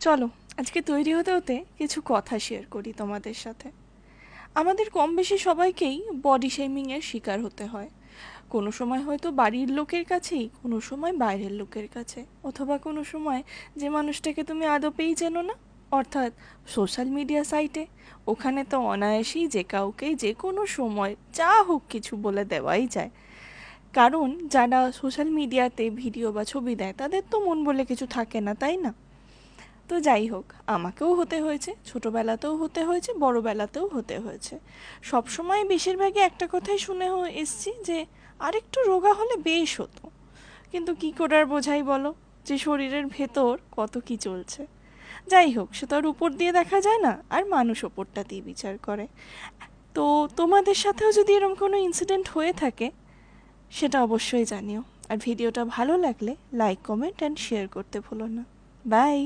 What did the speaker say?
চলো আজকে তৈরি হতে হতে কিছু কথা শেয়ার করি তোমাদের সাথে। আমাদের কম বেশি সবাইকেই বডি শেমিংয়ের শিকার হতে হয়। কোনো সময় হয়তো বাড়ির লোকের কাছেই, কোনো সময় বাইরের লোকের কাছে, অথবা কোনো সময় যে মানুষটাকে তুমি আদপেই চেনো না, অর্থাৎ সোশ্যাল মিডিয়া সাইটে। ওখানে তো অনায়াসেই যে কাউকেই যে কোনো সময় যা হোক কিছু বলে দেওয়াই যায়। কারণ যারা সোশ্যাল মিডিয়াতে ভিডিও বা ছবি দেয় তাদের তো মন বলে কিছু থাকে না, তাই না? তো যাই হোক, আমাকেও হতে হয়েছে, ছোটোবেলাতেও হতে হয়েছে, বড়োবেলাতেও হতে হয়েছে। সবসময় বেশিরভাগই একটা কথাই শুনে এসছি যে আরেকটু রোগা হলে বেশ হতো। কিন্তু কি করে আর বোঝাই বলো যে শরীরের ভেতর কত কি চলছে। যাই হোক, সে তো আর উপর দিয়ে দেখা যায় না, আর মানুষ ওপরটা দিয়ে বিচার করে। তো তোমাদের সাথেও যদি এরকম কোনো ইনসিডেন্ট হয়ে থাকে সেটা অবশ্যই জানিও। আর ভিডিওটা ভালো লাগলে লাইক, কমেন্ট অ্যান্ড শেয়ার করতে ভুলো না। বাই।